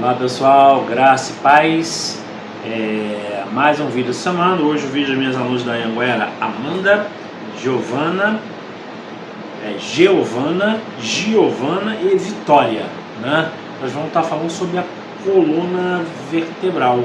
Olá pessoal, graça e paz. Mais um vídeo semana. Hoje o vídeo das minhas alunas da Anhanguera, Amanda, Giovana e Vitória, né? Nós vamos estar falando sobre a coluna vertebral.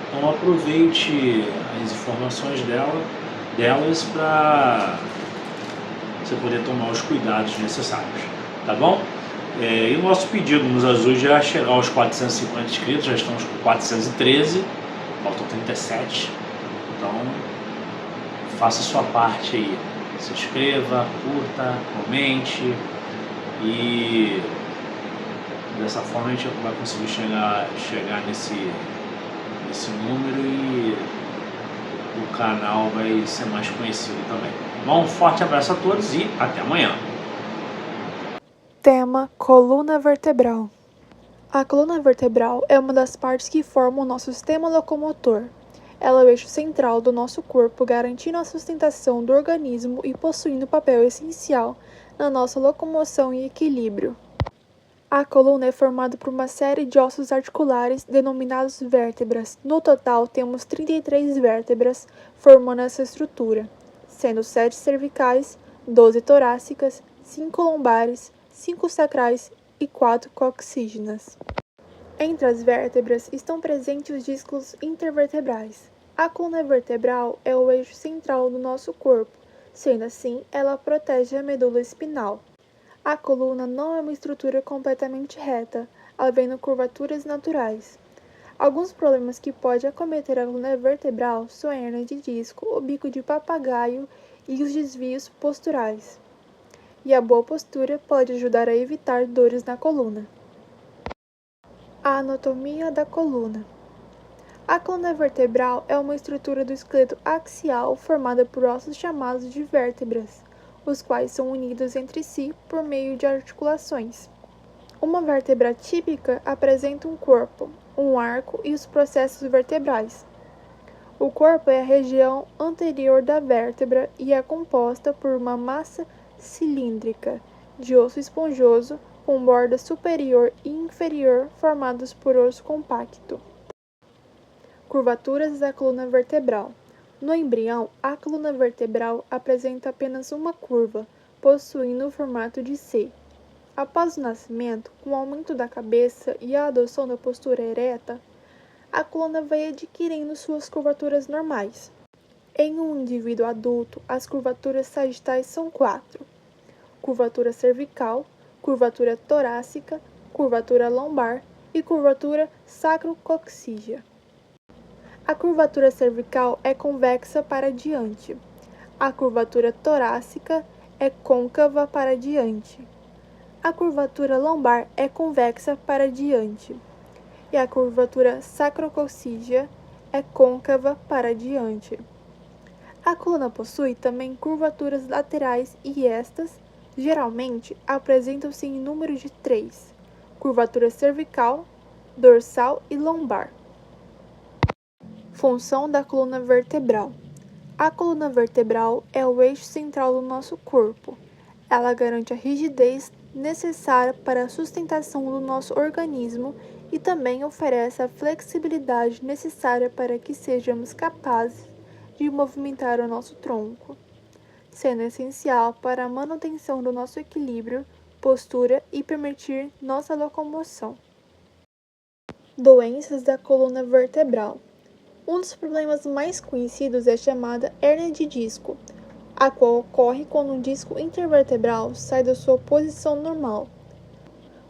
Então aproveite as informações delas para você poder tomar os cuidados necessários, tá bom? E o nosso pedido nos azuis já chegar aos 450 inscritos, já estamos com 413, faltam 37, então faça a sua parte aí, se inscreva, curta, comente e dessa forma a gente vai conseguir chegar nesse número e o canal vai ser mais conhecido também. Bom, um forte abraço a todos e até amanhã. Tema: coluna vertebral. A coluna vertebral é uma das partes que formam o nosso sistema locomotor. Ela é o eixo central do nosso corpo, garantindo a sustentação do organismo e possuindo papel essencial na nossa locomoção e equilíbrio. A coluna é formada por uma série de ossos articulares denominados vértebras. No total, temos 33 vértebras formando essa estrutura, sendo 7 cervicais, 12 torácicas, 5 lombares, 5 sacrais e 4 coxígenas. Entre as vértebras estão presentes os discos intervertebrais. A coluna vertebral é o eixo central do nosso corpo, sendo assim, ela protege a medula espinal. A coluna não é uma estrutura completamente reta, havendo curvaturas naturais. Alguns problemas que podem acometer a coluna vertebral são a hernia de disco, o bico de papagaio e os desvios posturais. E a boa postura pode ajudar a evitar dores na coluna. A anatomia da coluna. A coluna vertebral é uma estrutura do esqueleto axial formada por ossos chamados de vértebras, os quais são unidos entre si por meio de articulações. Uma vértebra típica apresenta um corpo, um arco e os processos vertebrais. O corpo é a região anterior da vértebra e é composta por uma massa cilíndrica, de osso esponjoso, com borda superior e inferior formados por osso compacto. Curvaturas da coluna vertebral. No embrião, a coluna vertebral apresenta apenas uma curva, possuindo o formato de C. Após o nascimento, com o aumento da cabeça e a adoção da postura ereta, a coluna vai adquirindo suas curvaturas normais. Em um indivíduo adulto, as curvaturas sagitais são 4. Curvatura cervical, curvatura torácica, curvatura lombar e curvatura sacrocoxígea. A curvatura cervical é convexa para diante. A curvatura torácica é côncava para diante. A curvatura lombar é convexa para diante. E a curvatura sacrocoxígea é côncava para diante. A coluna possui também curvaturas laterais e estas, geralmente, apresentam-se em número de 3, curvatura cervical, dorsal e lombar. Função da coluna vertebral. A coluna vertebral é o eixo central do nosso corpo. Ela garante a rigidez necessária para a sustentação do nosso organismo e também oferece a flexibilidade necessária para que sejamos capazes de movimentar o nosso tronco, sendo essencial para a manutenção do nosso equilíbrio, postura e permitir nossa locomoção. Doenças da coluna vertebral. Um dos problemas mais conhecidos é a chamada hérnia de disco, a qual ocorre quando um disco intervertebral sai da sua posição normal.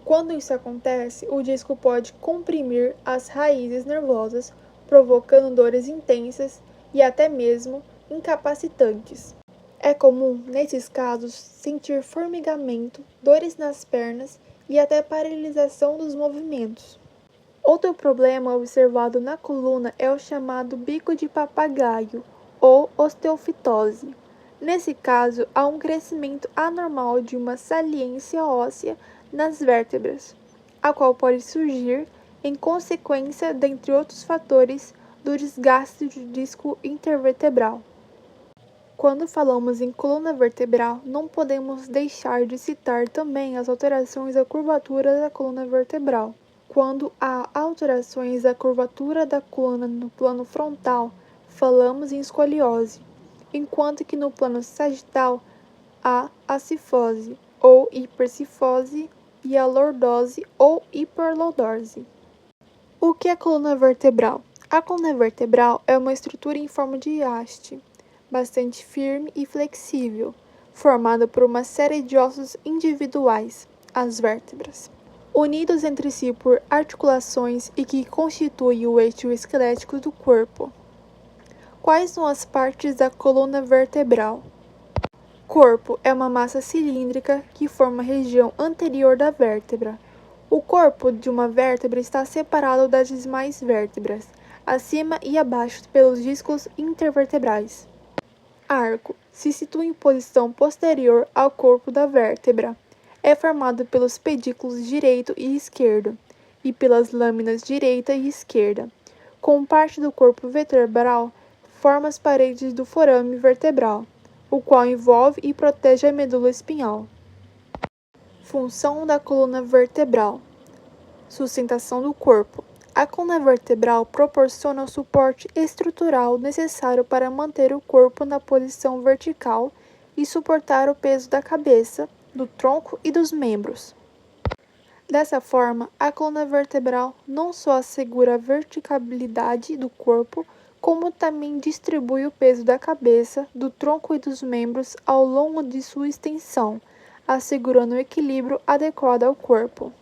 Quando isso acontece, o disco pode comprimir as raízes nervosas, provocando dores intensas e até mesmo incapacitantes. É comum, nesses casos, sentir formigamento, dores nas pernas e até paralisação dos movimentos. Outro problema observado na coluna é o chamado bico de papagaio, ou osteofitose. Nesse caso, há um crescimento anormal de uma saliência óssea nas vértebras, a qual pode surgir em consequência, dentre outros fatores, do desgaste do disco intervertebral. Quando falamos em coluna vertebral, não podemos deixar de citar também as alterações da curvatura da coluna vertebral. Quando há alterações da curvatura da coluna no plano frontal, falamos em escoliose, enquanto que no plano sagital há a cifose ou hipercifose e a lordose ou hiperlordose. O que é a coluna vertebral? A coluna vertebral é uma estrutura em forma de haste, bastante firme e flexível, formada por uma série de ossos individuais, as vértebras, unidos entre si por articulações e que constituem o eixo esquelético do corpo. Quais são as partes da coluna vertebral? Corpo é uma massa cilíndrica que forma a região anterior da vértebra. O corpo de uma vértebra está separado das demais vértebras, acima e abaixo pelos discos intervertebrais. Arco se situa em posição posterior ao corpo da vértebra. É formado pelos pedículos direito e esquerdo e pelas lâminas direita e esquerda. Com parte do corpo vertebral, forma as paredes do forame vertebral, o qual envolve e protege a medula espinhal. Função da coluna vertebral: sustentação do corpo. A coluna vertebral proporciona o suporte estrutural necessário para manter o corpo na posição vertical e suportar o peso da cabeça, do tronco e dos membros. Dessa forma, a coluna vertebral não só assegura a verticalidade do corpo, como também distribui o peso da cabeça, do tronco e dos membros ao longo de sua extensão, assegurando o equilíbrio adequado ao corpo.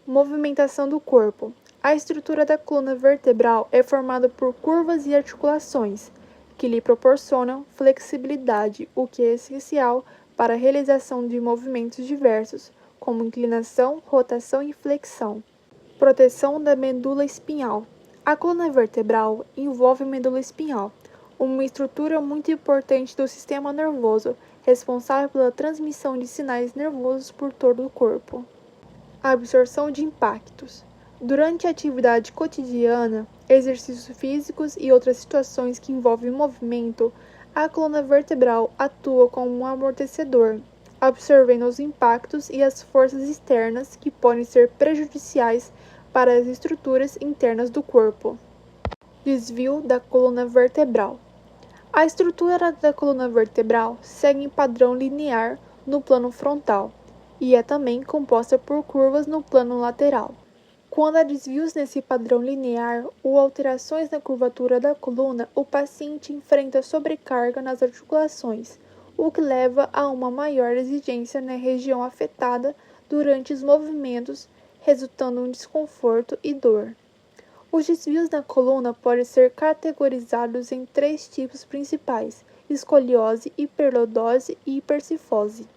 Movimentação do corpo. A estrutura da coluna vertebral é formada por curvas e articulações, que lhe proporcionam flexibilidade, o que é essencial para a realização de movimentos diversos, como inclinação, rotação e flexão. Proteção da medula espinhal. A coluna vertebral envolve a medula espinhal, uma estrutura muito importante do sistema nervoso, responsável pela transmissão de sinais nervosos por todo o corpo. A absorção de impactos. Durante a atividade cotidiana, exercícios físicos e outras situações que envolvem movimento, a coluna vertebral atua como um amortecedor, absorvendo os impactos e as forças externas que podem ser prejudiciais para as estruturas internas do corpo. Desvio da coluna vertebral. A estrutura da coluna vertebral segue em padrão linear no plano frontal e é também composta por curvas no plano lateral. Quando há desvios nesse padrão linear ou alterações na curvatura da coluna, o paciente enfrenta sobrecarga nas articulações, o que leva a uma maior exigência na região afetada durante os movimentos, resultando em desconforto e dor. Os desvios na coluna podem ser categorizados em 3 tipos principais: escoliose, hiperlordose e hipercifose.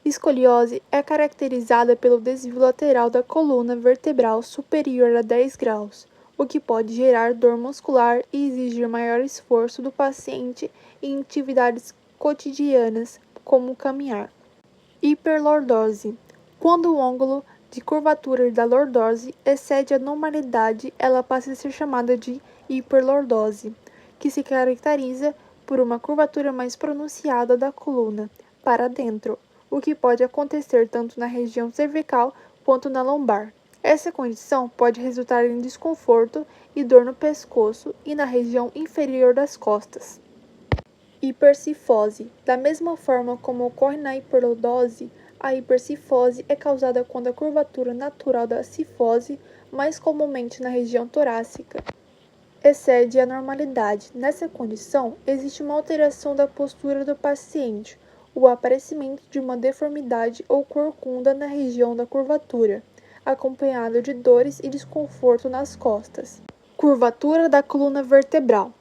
Escoliose é caracterizada pelo desvio lateral da coluna vertebral superior a 10 graus, o que pode gerar dor muscular e exigir maior esforço do paciente em atividades cotidianas, como caminhar. Hiperlordose. Quando o ângulo de curvatura da lordose excede a normalidade, ela passa a ser chamada de hiperlordose, que se caracteriza por uma curvatura mais pronunciada da coluna para dentro, o que pode acontecer tanto na região cervical quanto na lombar. Essa condição pode resultar em desconforto e dor no pescoço e na região inferior das costas. Hipercifose. Da mesma forma como ocorre na hiperlordose, a hipercifose é causada quando a curvatura natural da cifose, mais comumente na região torácica, excede a normalidade. Nessa condição, existe uma alteração da postura do paciente, o aparecimento de uma deformidade ou corcunda na região da curvatura, acompanhado de dores e desconforto nas costas. Curvatura da coluna vertebral.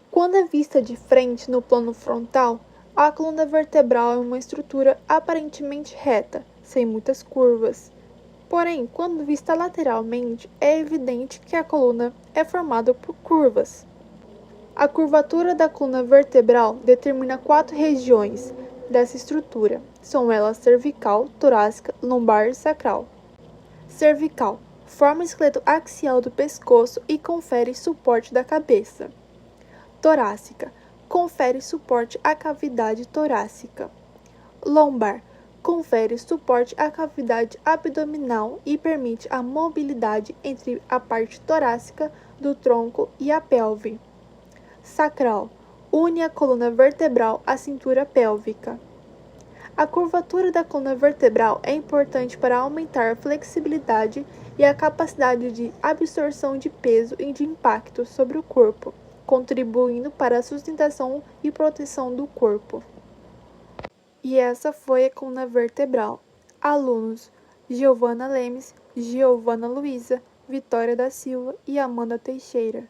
Quando é vista de frente no plano frontal, a coluna vertebral é uma estrutura aparentemente reta, sem muitas curvas. Porém, quando vista lateralmente, é evidente que a coluna é formada por curvas. A curvatura da coluna vertebral determina 4 regiões dessa estrutura. São elas cervical, torácica, lombar e sacral. Cervical. Forma o esqueleto axial do pescoço e confere suporte da cabeça. Torácica. Confere suporte à cavidade torácica. Lombar. confere suporte à cavidade abdominal e permite a mobilidade entre a parte torácica do tronco e a pelve. Sacral. Une a coluna vertebral à cintura pélvica. A curvatura da coluna vertebral é importante para aumentar a flexibilidade e a capacidade de absorção de peso e de impacto sobre o corpo, contribuindo para a sustentação e proteção do corpo. E essa foi a coluna vertebral. Alunos: Giovana Lemes, Giovana Luiza, Vitória da Silva e Amanda Teixeira,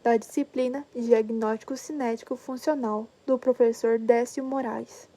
da disciplina Diagnóstico Cinético Funcional, do professor Décio Moraes.